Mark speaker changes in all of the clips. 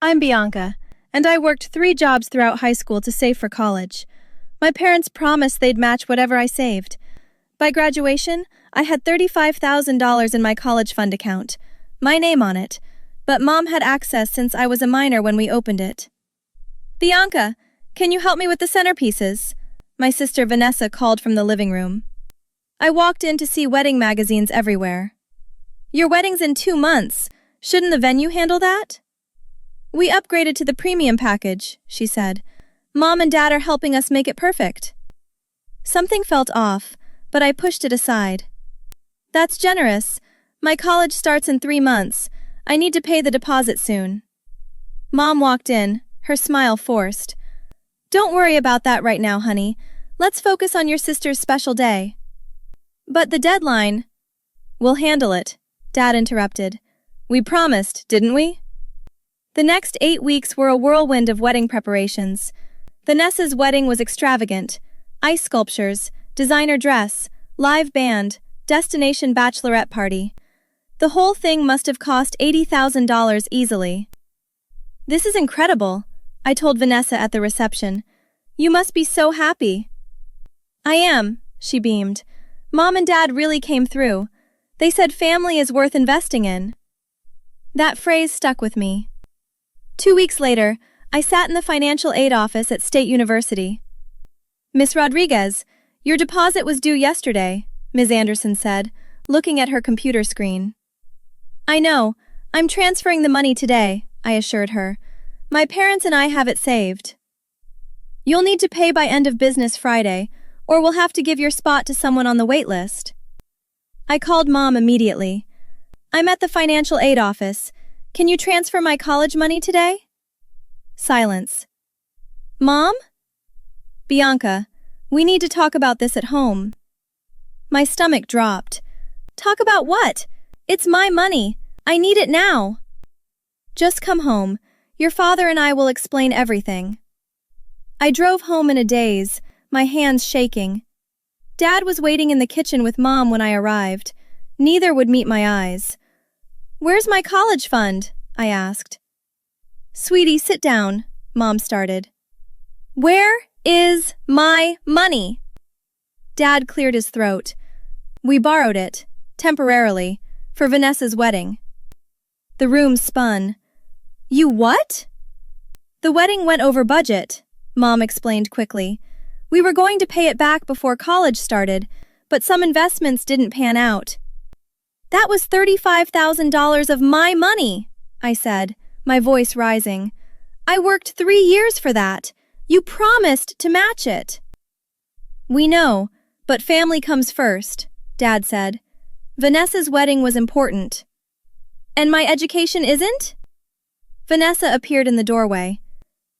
Speaker 1: I'm Bianca, and I worked 3 jobs throughout high school to save for college. My parents promised they'd match whatever I saved. By graduation, I had $35,000 in my college fund account, my name on it, but Mom had access since I was a minor when we opened it. Bianca, can you help me with the centerpieces? My sister Vanessa called from the living room. I walked in to see wedding magazines everywhere. Your wedding's in 2 months. Shouldn't the venue handle that? We upgraded to the premium package, she said. Mom and Dad are helping us make it perfect. Something felt off, but I pushed it aside. That's generous. My college starts in 3 months. I need to pay the deposit soon. Mom walked in, her smile forced. Don't worry about that right now, honey. Let's focus on your sister's special day. But the deadline... We'll handle it, Dad interrupted. We promised, didn't we? The next 8 weeks were a whirlwind of wedding preparations. Vanessa's wedding was extravagant. Ice sculptures, designer dress, live band, destination bachelorette party. The whole thing must have cost $80,000 easily. This is incredible, I told Vanessa at the reception. You must be so happy. I am, she beamed. Mom and Dad really came through. They said family is worth investing in. That phrase stuck with me. 2 weeks later, I sat in the financial aid office at State University. Miss Rodriguez, your deposit was due yesterday, Ms. Anderson said, looking at her computer screen. I know. I'm transferring the money today, I assured her. My parents and I have it saved. You'll need to pay by end of business Friday, or we'll have to give your spot to someone on the wait list. I called Mom immediately. I'm at the financial aid office. Can you transfer my college money today? Silence. Mom? Bianca, we need to talk about this at home. My stomach dropped. Talk about what? It's my money. I need it now. Just come home. Your father and I will explain everything. I drove home in a daze, my hands shaking. Dad was waiting in the kitchen with Mom when I arrived. Neither would meet my eyes. Where's my college fund? I asked. Sweetie, sit down, Mom started. Where is my money? Dad cleared his throat. We borrowed it, temporarily, for Vanessa's wedding. The room spun. You what? The wedding went over budget, Mom explained quickly. We were going to pay it back before college started, but some investments didn't pan out. That was $35,000 of my money, I said, my voice rising. I worked 3 years for that. You promised to match it. We know, but family comes first, Dad said. Vanessa's wedding was important. And my education isn't? Vanessa appeared in the doorway.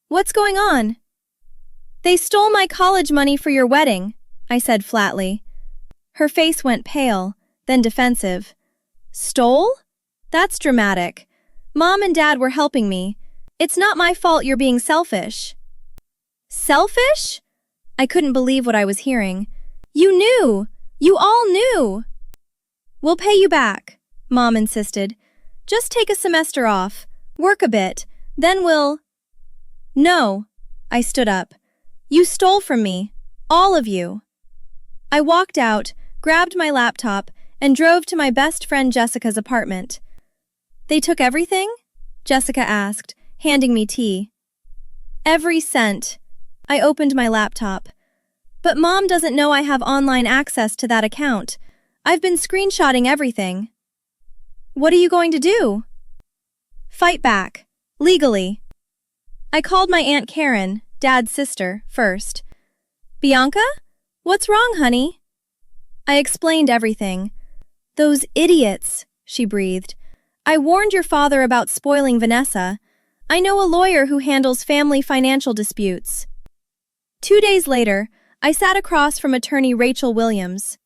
Speaker 1: What's going on? They stole my college money for your wedding, I said flatly. Her face went pale, then defensive. Stole? That's dramatic. Mom and Dad were helping me. It's not my fault you're being selfish. Selfish? I couldn't believe what I was hearing. You knew! You all knew! We'll pay you back, Mom insisted. Just take a semester off, work a bit, then we'll... No, I stood up. You stole from me, all of you. I walked out, grabbed my laptop, and drove to my best friend Jessica's apartment. They took everything? Jessica asked, handing me tea. Every cent. I opened my laptop. But Mom doesn't know I have online access to that account. I've been screenshotting everything. What are you going to do? Fight back. Legally. I called my Aunt Karen, Dad's sister, first. Bianca? What's wrong, honey? I explained everything. Those idiots, she breathed. I warned your father about spoiling Vanessa. I know a lawyer who handles family financial disputes. 2 days later, I sat across from attorney Rachel Williams.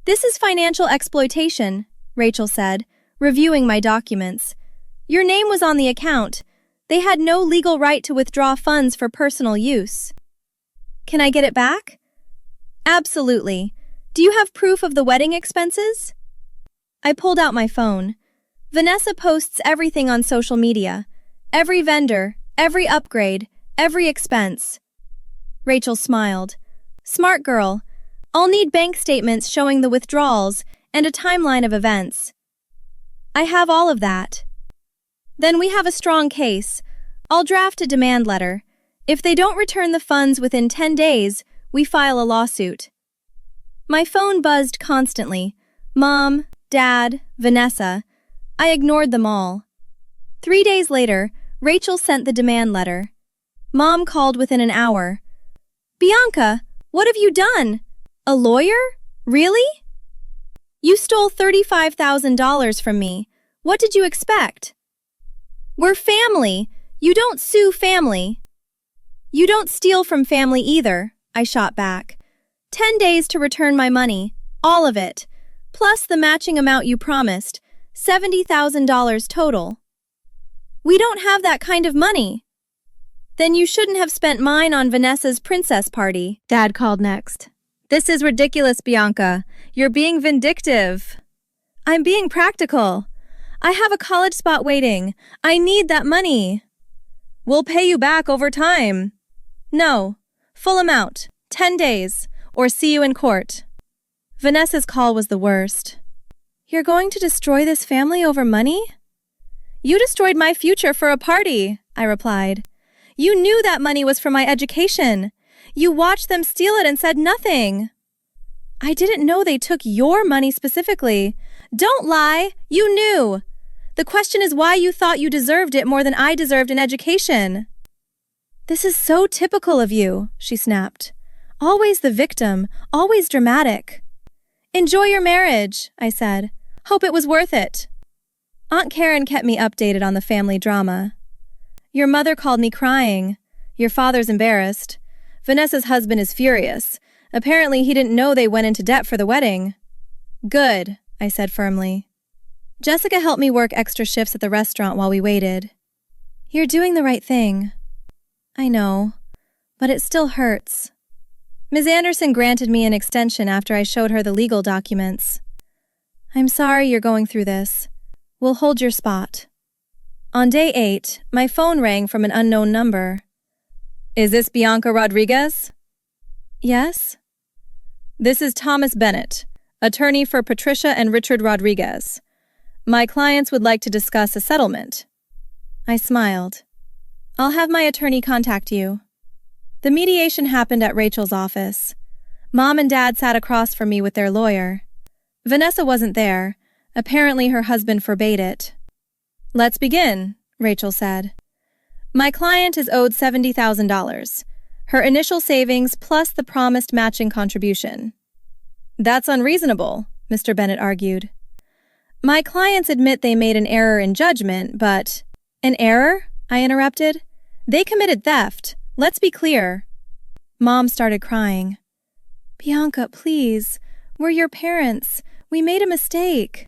Speaker 1: This is financial exploitation, Rachel said, reviewing my documents. Your name was on the account. They had no legal right to withdraw funds for personal use. Can I get it back? Absolutely. Do you have proof of the wedding expenses? I pulled out my phone. Vanessa posts everything on social media. Every vendor, every upgrade, every expense. Rachel smiled. Smart girl. I'll need bank statements showing the withdrawals and a timeline of events. I have all of that. Then we have a strong case. I'll draft a demand letter. If they don't return the funds within 10 days, we file a lawsuit. My phone buzzed constantly. Mom, Dad, Vanessa. I ignored them all. 3 days later, Rachel sent the demand letter. Mom called within an hour. Bianca, what have you done? A lawyer? Really? You stole $35,000 from me. What did you expect? We're family. You don't sue family. You don't steal from family either, I shot back. 10 days to return my money, all of it, plus the matching amount you promised, $70,000 total. We don't have that kind of money. Then you shouldn't have spent mine on Vanessa's princess party, Dad called next. This is ridiculous, Bianca. You're being vindictive. I'm being practical. I have a college spot waiting. I need that money. We'll pay you back over time. No, full amount, 10 days, or see you in court. Vanessa's call was the worst. You're going to destroy this family over money? You destroyed my future for a party, I replied. You knew that money was for my education. You watched them steal it and said nothing. I didn't know they took your money specifically. Don't lie, you knew. The question is why you thought you deserved it more than I deserved an education. This is so typical of you, she snapped. Always the victim, always dramatic. Enjoy your marriage, I said. Hope it was worth it. Aunt Karen kept me updated on the family drama. Your mother called me crying. Your father's embarrassed. Vanessa's husband is furious. Apparently he didn't know they went into debt for the wedding. Good, I said firmly. Jessica helped me work extra shifts at the restaurant while we waited. You're doing the right thing. I know, but it still hurts. Ms. Anderson granted me an extension after I showed her the legal documents. I'm sorry you're going through this. We'll hold your spot. On day 8, my phone rang from an unknown number. Is this Bianca Rodriguez? Yes? This is Thomas Bennett, attorney for Patricia and Richard Rodriguez. My clients would like to discuss a settlement. I smiled. I'll have my attorney contact you. The mediation happened at Rachel's office. Mom and Dad sat across from me with their lawyer. Vanessa wasn't there. Apparently her husband forbade it. Let's begin, Rachel said. My client is owed $70,000. Her initial savings plus the promised matching contribution. That's unreasonable, Mr. Bennett argued. My clients admit they made an error in judgment, but... An error? I interrupted. They committed theft. Let's be clear. Mom started crying. Bianca, please. We're your parents. We made a mistake.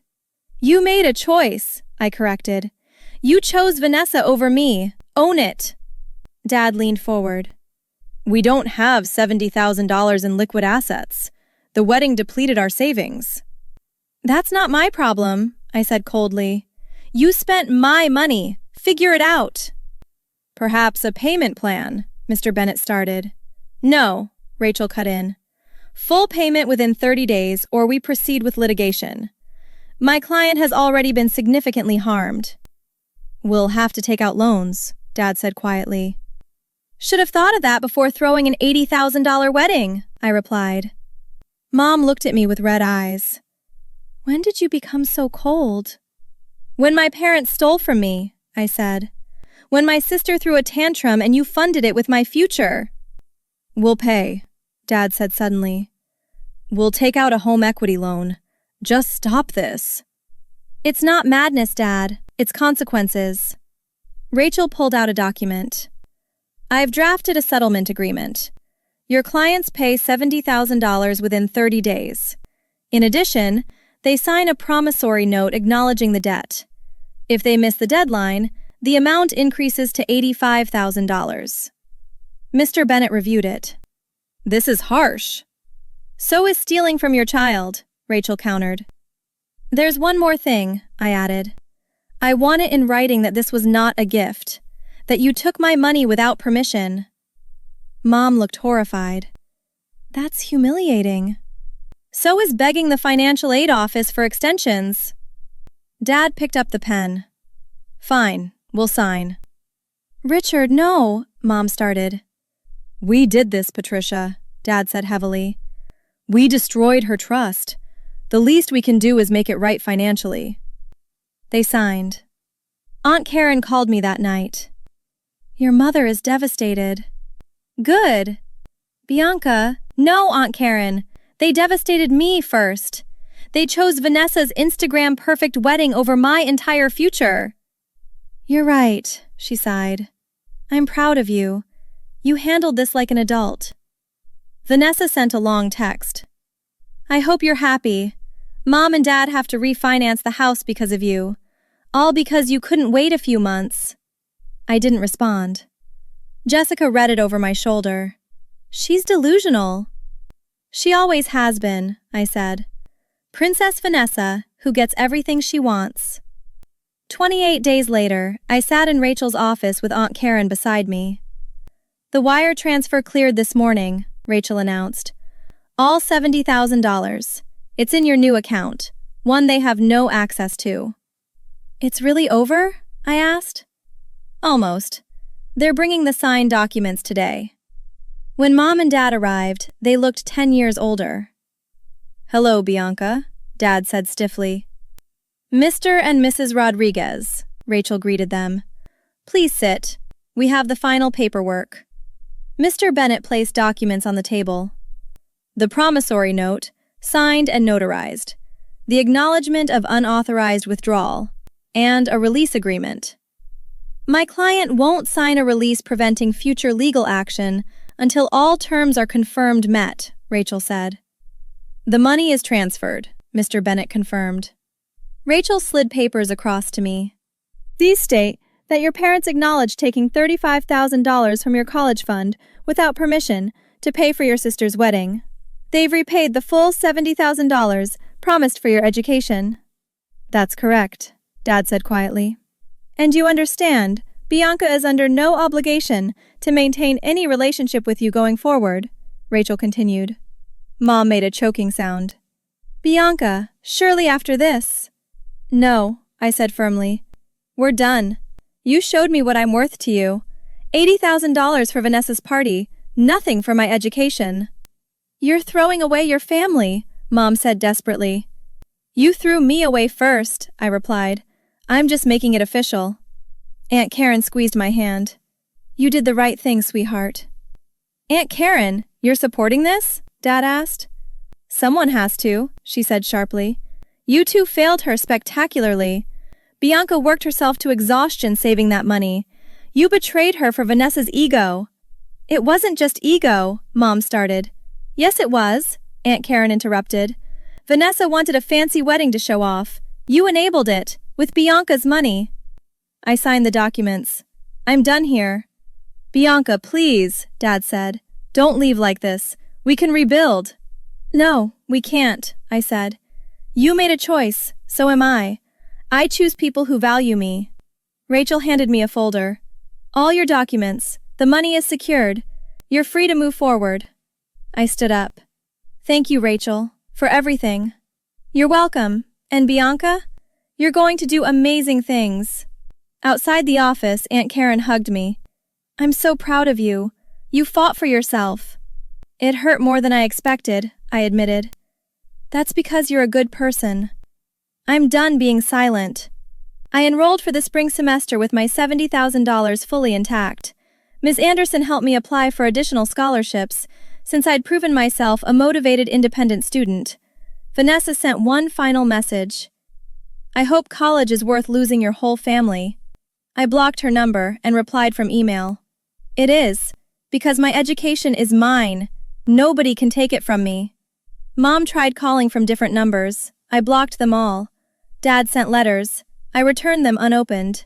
Speaker 1: You made a choice, I corrected. You chose Vanessa over me. Own it. Dad leaned forward. We don't have $70,000 in liquid assets. The wedding depleted our savings. That's not my problem, I said coldly. You spent my money. Figure it out. Perhaps a payment plan, Mr. Bennett started. No, Rachel cut in. Full payment within 30 days or we proceed with litigation. My client has already been significantly harmed. We'll have to take out loans, Dad said quietly. Should have thought of that before throwing an $80,000 wedding, I replied. Mom looked at me with red eyes. When did you become so cold? When my parents stole from me, I said. When my sister threw a tantrum and you funded it with my future. We'll pay, Dad said suddenly. We'll take out a home equity loan. Just stop this. It's not madness, Dad. It's consequences. Rachel pulled out a document. I've drafted a settlement agreement. Your clients pay $70,000 within 30 days. In addition, they sign a promissory note acknowledging the debt. If they miss the deadline, the amount increases to $85,000. Mr. Bennett reviewed it. This is harsh. So is stealing from your child, Rachel countered. There's one more thing, I added. I want it in writing that this was not a gift. that you took my money without permission." Mom looked horrified. "That's humiliating." "So is begging the financial aid office for extensions." Dad picked up the pen. "Fine, we'll sign." "Richard, no," Mom started. "We did this, Patricia," Dad said heavily. "We destroyed her trust. The least we can do is make it right financially." They signed. Aunt Karen called me that night. "Your mother is devastated." "Good." "Bianca, no, Aunt Karen. They devastated me first. They chose Vanessa's Instagram perfect wedding over my entire future." "You're right," she sighed. "I'm proud of you. You handled this like an adult." Vanessa sent a long text. "I hope you're happy. Mom and Dad have to refinance the house because of you. All because you couldn't wait a few months." I didn't respond. Jessica read it over my shoulder. "She's delusional." "She always has been," I said. "Princess Vanessa, who gets everything she wants." 28 days later, I sat in Rachel's office with Aunt Karen beside me. "The wire transfer cleared this morning," Rachel announced. "All $70,000. It's in your new account, one they have no access to." "It's really over?" I asked. "Almost. They're bringing the signed documents today." When Mom and Dad arrived, they looked 10 years older. "Hello, Bianca," Dad said stiffly. "Mr. and Mrs. Rodriguez," Rachel greeted them. "Please sit. We have the final paperwork." Mr. Bennett placed documents on the table. The promissory note, signed and notarized, the acknowledgement of unauthorized withdrawal, and a release agreement. "My client won't sign a release preventing future legal action until all terms are confirmed met," Rachel said. "The money is transferred," Mr. Bennett confirmed. Rachel slid papers across to me. "These state that your parents acknowledge taking $35,000 from your college fund without permission to pay for your sister's wedding. They've repaid the full $70,000 promised for your education." "That's correct," Dad said quietly. "And you understand, Bianca is under no obligation to maintain any relationship with you going forward," Rachel continued. Mom made a choking sound. "Bianca, surely after this." "No," I said firmly. "We're done. You showed me what I'm worth to you. $80,000 for Vanessa's party, nothing for my education." "You're throwing away your family," Mom said desperately. "You threw me away first," I replied. "I'm just making it official." Aunt Karen squeezed my hand. "You did the right thing, sweetheart." "Aunt Karen, you're supporting this?" Dad asked. "Someone has to," she said sharply. "You two failed her spectacularly. Bianca worked herself to exhaustion saving that money. You betrayed her for Vanessa's ego." "It wasn't just ego," Mom started. "Yes, it was," Aunt Karen interrupted. "Vanessa wanted a fancy wedding to show off. You enabled it, with Bianca's money." I signed the documents. "I'm done here." "Bianca, please," Dad said. "Don't leave like this. We can rebuild." "No, we can't," I said. "You made a choice, so am I. I choose people who value me." Rachel handed me a folder. "All your documents. The money is secured. You're free to move forward." I stood up. "Thank you, Rachel, for everything." "You're welcome. And Bianca? You're going to do amazing things." Outside the office, Aunt Karen hugged me. "I'm so proud of you. You fought for yourself." "It hurt more than I expected," I admitted. "That's because you're a good person." I'm done being silent. I enrolled for the spring semester with my $70,000 fully intact. Ms. Anderson helped me apply for additional scholarships, since I'd proven myself a motivated independent student. Vanessa sent one final message. "I hope college is worth losing your whole family." I blocked her number and replied from email. "It is, because my education is mine. Nobody can take it from me." Mom tried calling from different numbers. I blocked them all. Dad sent letters. I returned them unopened.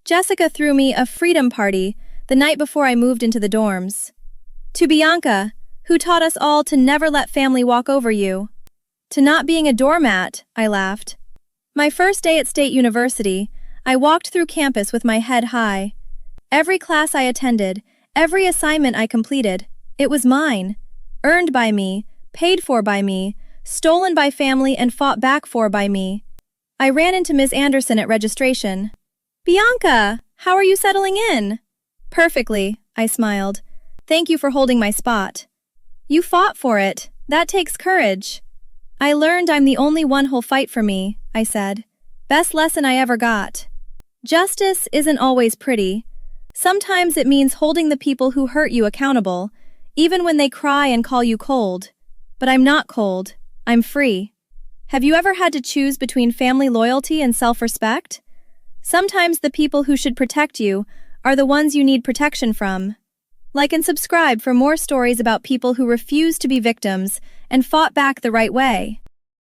Speaker 1: Jessica threw me a freedom party the night before I moved into the dorms. "To Bianca, who taught us all to never let family walk over you." "To not being a doormat," I laughed. My first day at State University, I walked through campus with my head high. Every class I attended, every assignment I completed, it was mine. Earned by me, paid for by me, stolen by family and fought back for by me. I ran into Ms. Anderson at registration. "Bianca, how are you settling in?" "Perfectly," I smiled. "Thank you for holding my spot." "You fought for it. That takes courage." "I learned I'm the only one who'll fight for me," I said. "Best lesson I ever got." Justice isn't always pretty. Sometimes it means holding the people who hurt you accountable, even when they cry and call you cold. But I'm not cold. I'm free. Have you ever had to choose between family loyalty and self-respect? Sometimes the people who should protect you are the ones you need protection from. Like and subscribe for more stories about people who refused to be victims and fought back the right way.